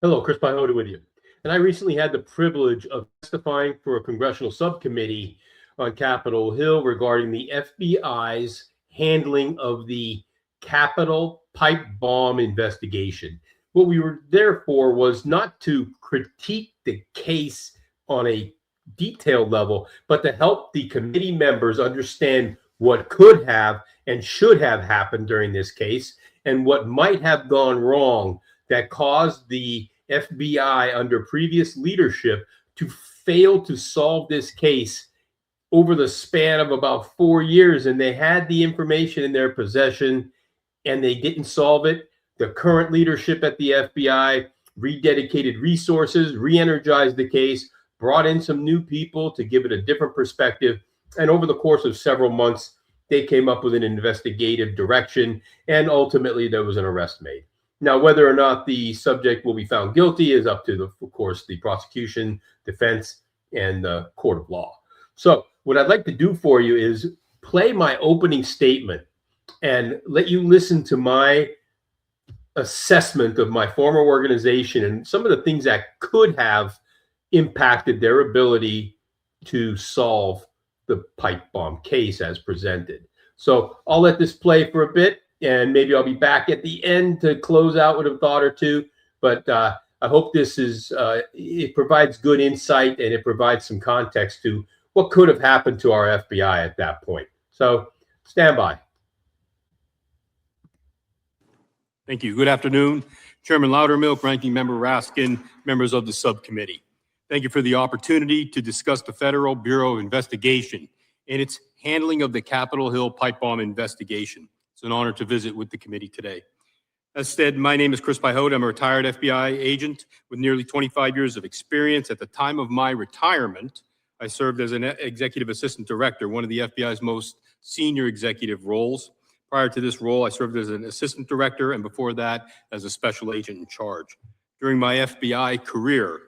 Hello, Chris Piehota with you. And I recently had the privilege of testifying for a congressional subcommittee on Capitol Hill regarding the FBI's handling of the Capitol pipe bomb investigation. What we were there for was not to critique the case on a detailed level, but to help the committee members understand what could have and should have happened during this case and what might have gone wrong that caused the FBI under previous leadership to fail to solve this case over the span of about 4 years. And they had the information in their possession and they didn't solve it. The current leadership at the FBI rededicated resources, re-energized the case, brought in some new people to give it a different perspective. And over the course of several months, they came up with an investigative direction, and ultimately there was an arrest made. Now, whether or not the subject will be found guilty is up to, of course, the prosecution, defense, and the court of law. So what I'd like to do for you is play my opening statement and let you listen to my assessment of my former organization and some of the things that could have impacted their ability to solve the pipe bomb case as presented. So I'll let this play for a bit, and maybe I'll be back at the end to close out with a thought or two. But I hope this is, it provides good insight and it provides some context to what could have happened to our FBI at that point. So stand by. Thank you. Good afternoon, Chairman Loudermilk, Ranking Member Raskin, members of the subcommittee. Thank you for the opportunity to discuss the Federal Bureau of Investigation and its handling of the Capitol Hill pipe bomb investigation. It's an honor to visit with the committee today. As said, my name is Chris Piehota. I'm a retired FBI agent with nearly 25 years of experience. At the time of my retirement, I served as an executive assistant director, one of the FBI's most senior executive roles. Prior to this role, I served as an assistant director, and before that, as a special agent in charge. During my FBI career,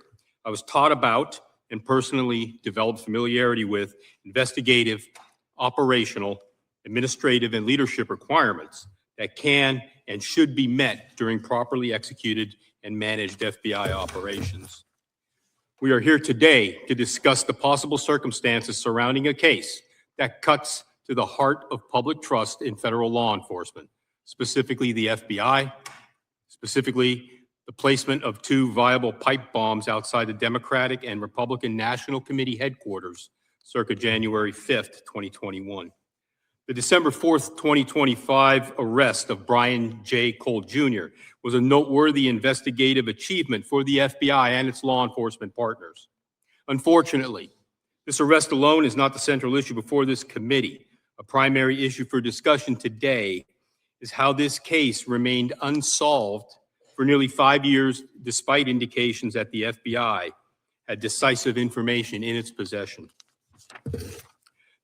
I was taught about and personally developed familiarity with investigative, operational, administrative, and leadership requirements that can and should be met during properly executed and managed FBI operations. We are here today to discuss the possible circumstances surrounding a case that cuts to the heart of public trust in federal law enforcement, specifically the FBI, specifically the placement of 2 viable pipe bombs outside the Democratic and Republican National Committee headquarters circa January 5th, 2021. The December 4th, 2025 arrest of Brian J. Cole Jr. was a noteworthy investigative achievement for the FBI and its law enforcement partners. Unfortunately, this arrest alone is not the central issue before this committee. A primary issue for discussion today is how this case remained unsolved for nearly 5 years, despite indications that the FBI had decisive information in its possession.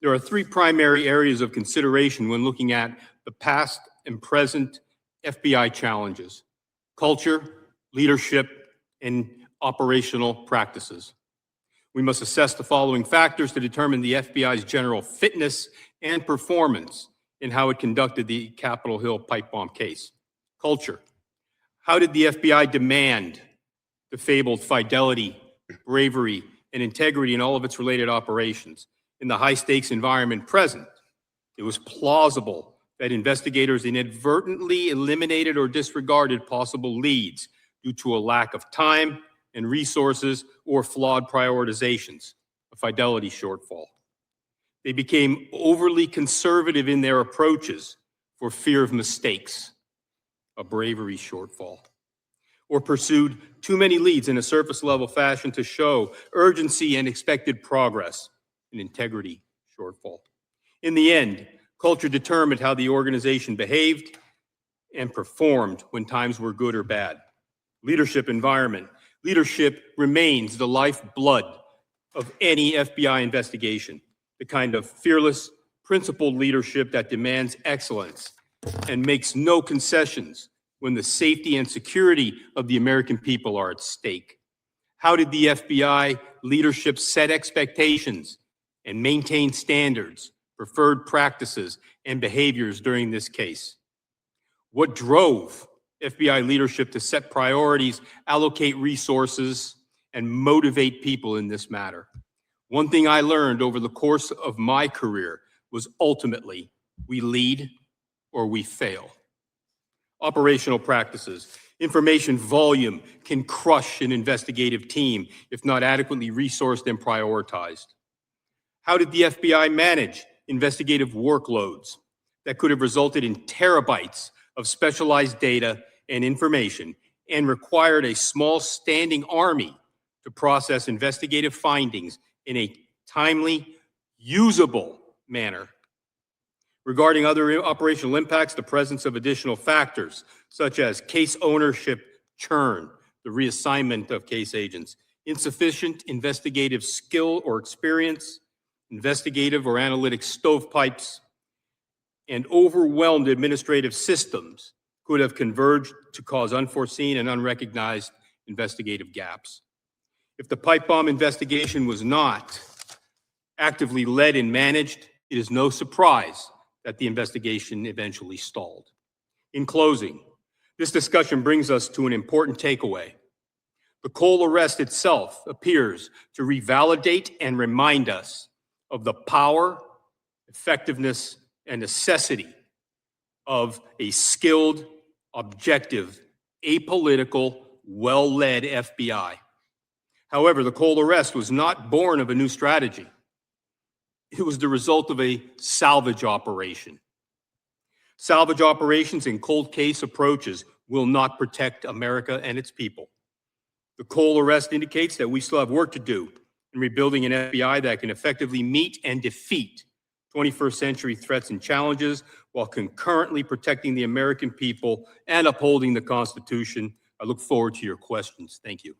There are 3 primary areas of consideration when looking at the past and present FBI challenges: culture, leadership, and operational practices. We must assess the following factors to determine the FBI's general fitness and performance in how it conducted the Capitol Hill pipe bomb case. Culture. How did the FBI demand the fabled fidelity, bravery, and integrity in all of its related operations? In the high-stakes environment present, it was plausible that investigators inadvertently eliminated or disregarded possible leads due to a lack of time and resources or flawed prioritizations, a fidelity shortfall. They became overly conservative in their approaches for fear of mistakes, a bravery shortfall. Or pursued too many leads in a surface-level fashion to show urgency and expected progress, an integrity shortfall. In the end, culture determined how the organization behaved and performed when times were good or bad. Leadership environment. Leadership remains the lifeblood of any FBI investigation, the kind of fearless, principled leadership that demands excellence and makes no concessions when the safety and security of the American people are at stake. How did the FBI leadership set expectations and maintain standards, preferred practices, and behaviors during this case? What drove FBI leadership to set priorities, allocate resources, and motivate people in this matter. One thing I learned over the course of my career was ultimately we lead or we fail. Operational practices. Information volume can crush an investigative team if not adequately resourced and prioritized. How did the FBI manage investigative workloads that could have resulted in terabytes of specialized data and information and required a small standing army to process investigative findings in a timely, usable manner? Regarding other operational impacts, the presence of additional factors, such as case ownership churn, the reassignment of case agents, insufficient investigative skill or experience, investigative or analytic stovepipes, and overwhelmed administrative systems could have converged to cause unforeseen and unrecognized investigative gaps. If the pipe bomb investigation was not actively led and managed, it is no surprise that the investigation eventually stalled. In closing, this discussion brings us to an important takeaway. The Cole arrest itself appears to revalidate and remind us of the power, effectiveness, and necessity of a skilled, objective, apolitical, well-led FBI. However, the Cole arrest was not born of a new strategy. It was the result of a salvage operation. Salvage operations and cold case approaches will not protect America and its people. The Cole arrest indicates that we still have work to do in rebuilding an FBI that can effectively meet and defeat 21st century threats and challenges while concurrently protecting the American people and upholding the Constitution. I look forward to your questions. Thank you.